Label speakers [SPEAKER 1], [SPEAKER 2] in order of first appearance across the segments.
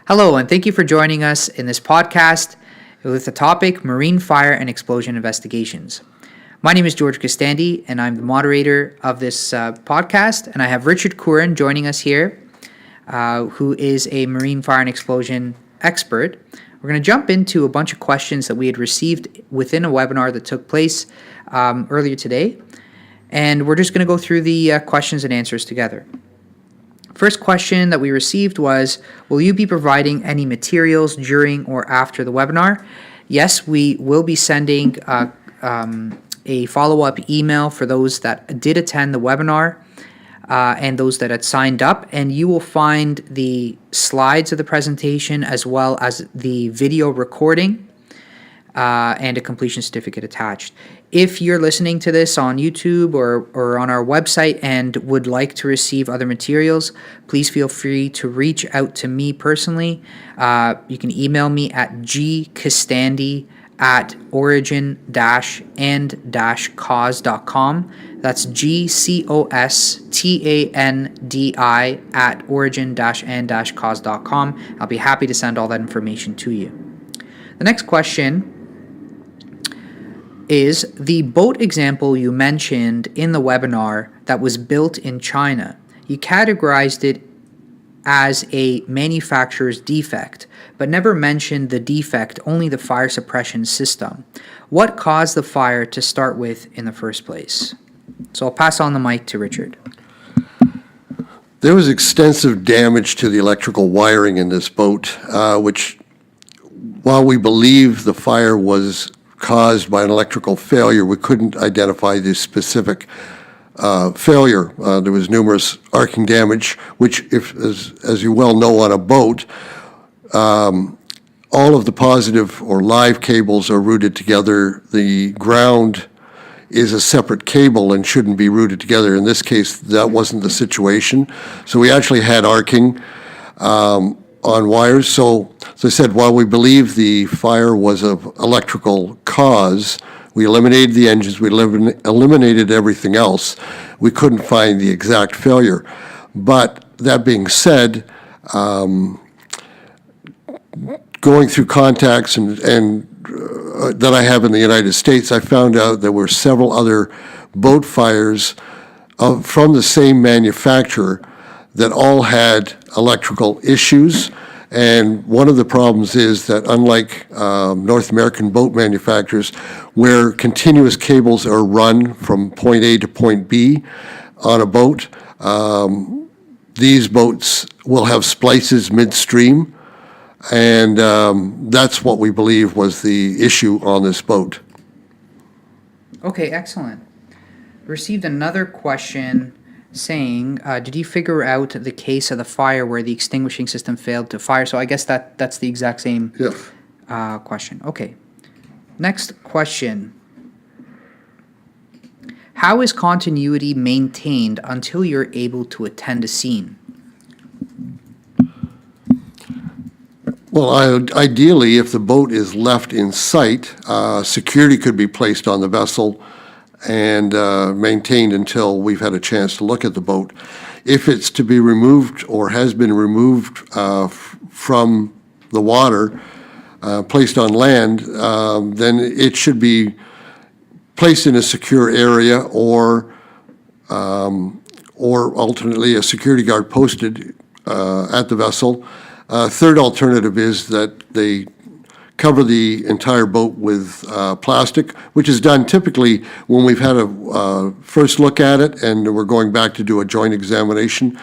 [SPEAKER 1] Hello, and thank you for joining us in this podcast with the topic Marine Fire and Explosion Investigations. My name is George Costandi, and I'm the moderator of this podcast, and I have Richard Curran joining us here, who is a marine fire and explosion expert. We're going to jump into a bunch of questions that we had received within a webinar that took place earlier today, and we're just going to go through the questions and answers together. First question that we received was, will you be providing any materials during or after the webinar? Yes, we will be sending a follow-up email for those that did attend the webinar and those that had signed up, and you will find the slides of the presentation as well as the video recording and a completion certificate attached. If you're listening to this on YouTube or on our website and would like to receive other materials, please feel free to reach out to me personally. You can email me at gcostandi@origin-and-cause.com. That's gcostandi@origin-and-cause.com. I'll be happy to send all that information to you. The next question is the boat example you mentioned in the webinar that was built in China. You categorized it as a manufacturer's defect, but never mentioned the defect, only the fire suppression system. What caused the fire to start with in the first place? So I'll pass on the mic to Richard.
[SPEAKER 2] There was extensive damage to the electrical wiring in this boat, which, while we believe the fire was caused by an electrical failure, we couldn't identify the specific failure. There was numerous arcing damage, which, as you well know, on a boat, all of the positive or live cables are routed together. The ground is a separate cable and shouldn't be routed together. In this case, that wasn't the situation. So we actually had arcing on wires. So, as I said, while we believe the fire was of electrical cause, we eliminated the engines, we eliminated everything else. We couldn't find the exact failure. But that being said, going through contacts and that I have in the United States, I found out there were several other boat fires from the same manufacturer that all had electrical issues. And one of the problems is that unlike North American boat manufacturers, where continuous cables are run from point A to point B on a boat, these boats will have splices midstream. And that's what we believe was the issue on this boat.
[SPEAKER 1] Okay, excellent. Received another question saying, did you figure out the case of the fire where the extinguishing system failed to fire? So I guess that's the exact same question. Okay. Next question. How is continuity maintained until you're able to attend a scene?
[SPEAKER 2] Well, ideally, if the boat is left in sight, security could be placed on the vessel and maintained until we've had a chance to look at the boat. If it's to be removed or has been removed from the water, placed on land, then it should be placed in a secure area or alternately a security guard posted at the vessel. Third alternative is that they cover the entire boat with plastic, which is done typically when we've had a first look at it and we're going back to do a joint examination.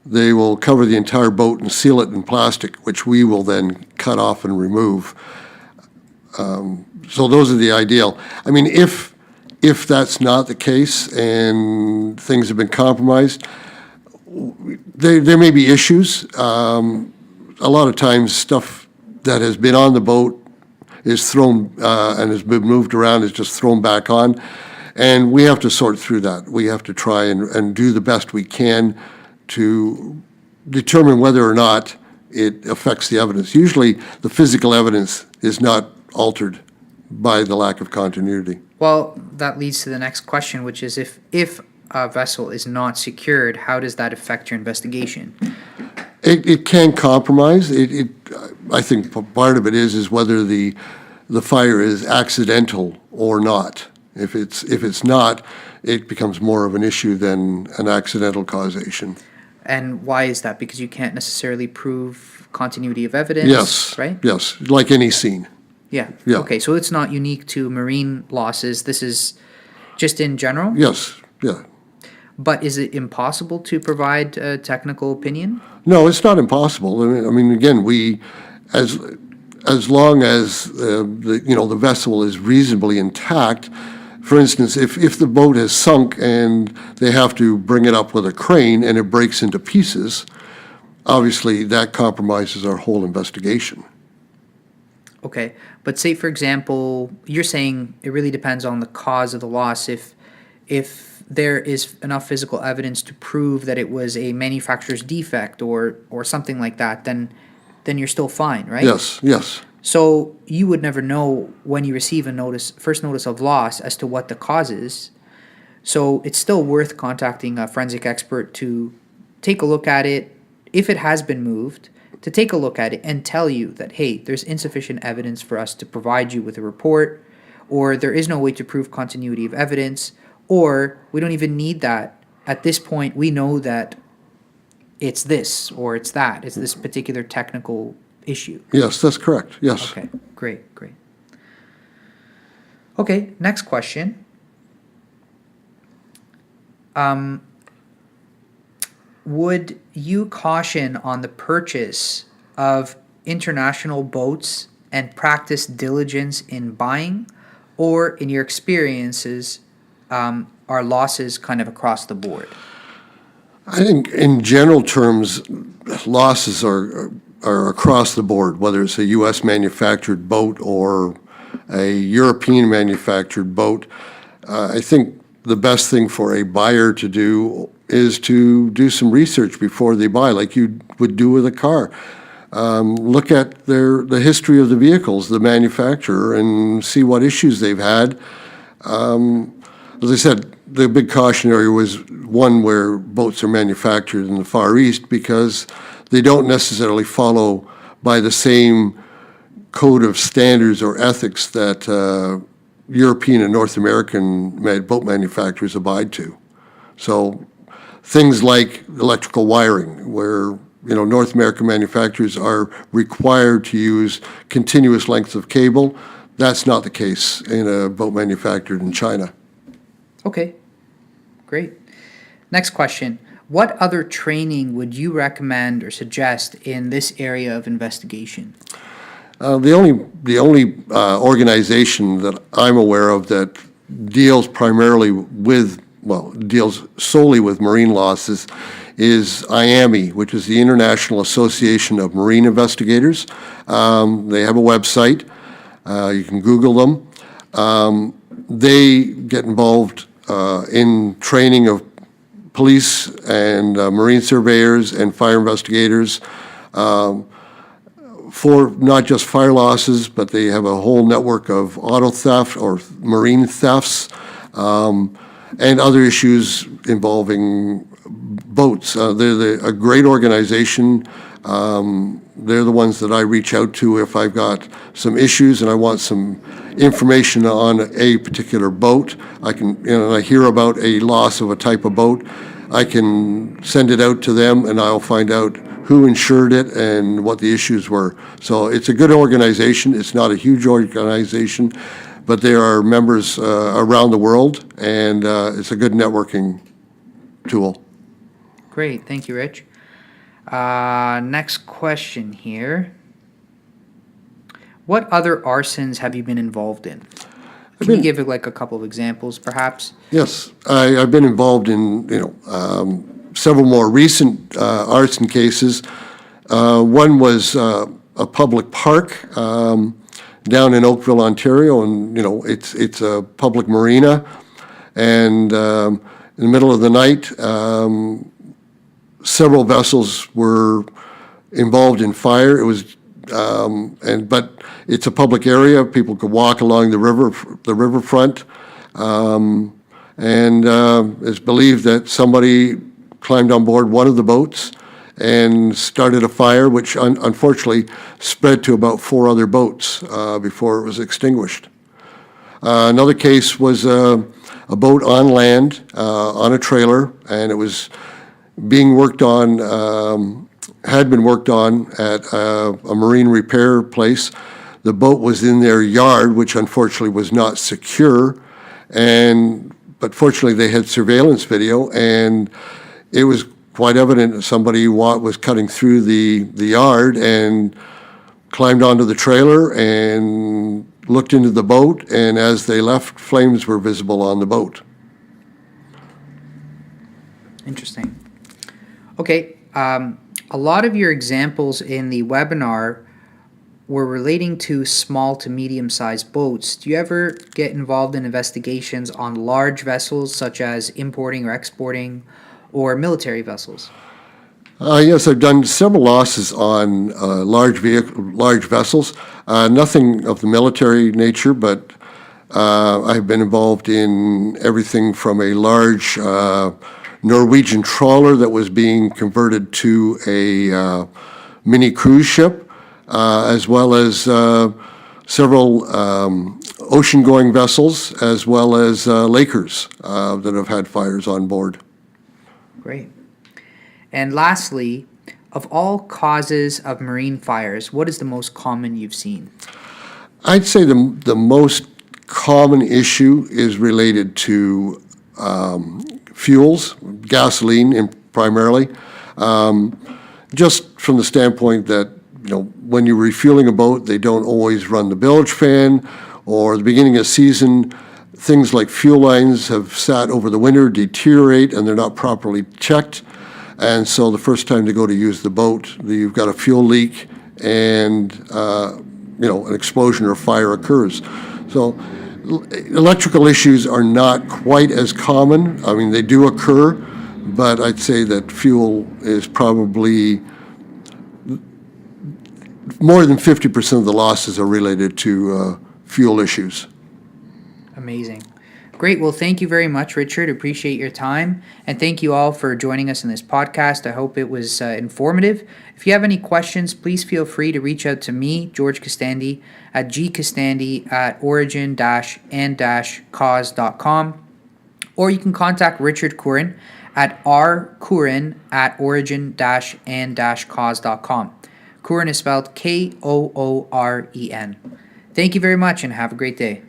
[SPEAKER 2] They will cover the entire boat and seal it in plastic, which we will then cut off and remove. So those are the ideal. I mean, if that's not the case and things have been compromised, there may be issues. A lot of times stuff that has been on the boat is thrown and has been moved around is just thrown back on. And we have to sort through that. We have to try and do the best we can to determine whether or not it affects the evidence. Usually the physical evidence is not altered by the lack of continuity.
[SPEAKER 1] Well, that leads to the next question, which is if a vessel is not secured, how does that affect your investigation?
[SPEAKER 2] It can compromise. I think part of it is whether the fire is accidental or not. If it's not, it becomes more of an issue than an accidental causation.
[SPEAKER 1] And why is that? Because you can't necessarily prove continuity of evidence,
[SPEAKER 2] Yes.
[SPEAKER 1] right?
[SPEAKER 2] Yes, like any scene.
[SPEAKER 1] Yeah.
[SPEAKER 2] Yeah.
[SPEAKER 1] Okay, so it's not unique to marine losses. This is just in general?
[SPEAKER 2] Yes, yeah.
[SPEAKER 1] But is it impossible to provide a technical opinion?
[SPEAKER 2] No, it's not impossible. I mean, again, as long as the vessel is reasonably intact. For instance, if the boat has sunk and they have to bring it up with a crane and it breaks into pieces, obviously that compromises our whole investigation.
[SPEAKER 1] Okay, but say for example, you're saying it really depends on the cause of the loss. If there is enough physical evidence to prove that it was a manufacturer's defect or something like that, then you're still fine, right?
[SPEAKER 2] Yes, yes.
[SPEAKER 1] So you would never know when you receive a first notice of loss as to what the cause is. So it's still worth contacting a forensic expert to take a look at it, if it has been moved, to take a look at it and tell you that, hey, there's insufficient evidence for us to provide you with a report, or there is no way to prove continuity of evidence, or we don't even need that. At this point, we know that it's this or it's that. It's this particular technical issue.
[SPEAKER 2] Yes, that's correct. Yes.
[SPEAKER 1] Okay, great. Okay, next question. Would you caution on the purchase of international boats and practice diligence in buying, or in your experiences, are losses kind of across the board?
[SPEAKER 2] I think in general terms, losses are across the board, whether it's a U.S. manufactured boat or a European manufactured boat. I think the best thing for a buyer to do is to do some research before they buy, like you would do with a car. Look at the history of the vehicles, the manufacturer, and see what issues they've had. As I said, the big cautionary was one where boats are manufactured in the Far East because they don't necessarily follow by the same code of standards or ethics that European and North American boat manufacturers abide to. So things like electrical wiring, where North American manufacturers are required to use continuous lengths of cable, that's not the case in a boat manufactured in China.
[SPEAKER 1] Okay, great. Next question. What other training would you recommend or suggest in this area of investigation?
[SPEAKER 2] The only organization that I'm aware of that deals solely with marine losses is IAMI, which is the International Association of Marine Investigators. They have a website. You can Google them. They get involved in training of police and marine surveyors and fire investigators for not just fire losses, but they have a whole network of auto theft or marine thefts and other issues involving boats. They're a great organization. They're the ones that I reach out to if I've got some issues and I want some information on a particular boat. I hear about a loss of a type of boat, I can send it out to them and I'll find out who insured it and what the issues were. So it's a good organization. It's not a huge organization, but there are members around the world, and it's a good networking tool.
[SPEAKER 1] Great, thank you, Rich. Next question here. What other arsons have you been involved in? Can you give like a couple of examples, perhaps?
[SPEAKER 2] Yes, I've been involved in several more recent arson cases. One was a public park down in Oakville, Ontario, and it's a public marina. And in the middle of the night, several vessels were involved in fire. It was but it's a public area. People could walk along the riverfront, and it's believed that somebody climbed on board one of the boats and started a fire, which unfortunately spread to about 4 other boats before it was extinguished. Another case was a boat on land on a trailer, and it was being worked on, had been worked on at a marine repair place. The boat was in their yard, which unfortunately was not secure, but fortunately they had surveillance video, and it was quite evident that somebody was cutting through the yard and climbed onto the trailer and looked into the boat, and as they left, flames were visible on the boat.
[SPEAKER 1] Interesting. Okay, a lot of your examples in the webinar were relating to small to medium-sized boats. Do you ever get involved in investigations on large vessels such as importing or exporting or military vessels?
[SPEAKER 2] Yes, I've done several losses on large vessels. Nothing of the military nature, but I've been involved in everything from a large Norwegian trawler that was being converted to a mini cruise ship, as well as several ocean-going vessels, as well as Lakers that have had fires on board.
[SPEAKER 1] Great. And lastly, of all causes of marine fires, what is the most common you've seen?
[SPEAKER 2] I'd say the most common issue is related to fuels, gasoline primarily, just from the standpoint that, when you're refueling a boat, they don't always run the bilge fan, or at the beginning of season, things like fuel lines have sat over the winter, deteriorate, and they're not properly checked. And so the first time to go to use the boat, you've got a fuel leak, and an explosion or fire occurs. So electrical issues are not quite as common. I mean, they do occur, but I'd say that fuel is probably more than 50% of the losses are related to fuel issues.
[SPEAKER 1] Amazing. Great. Well, thank you very much, Richard. Appreciate your time. And thank you all for joining us in this podcast. I hope it was informative. If you have any questions, please feel free to reach out to me, George Costandy, at gcostandy@origin-and-cause.com. Or you can contact Richard Curran at rcurran@origin-and-cause.com. Curran is spelled Kooren. Thank you very much and have a great day.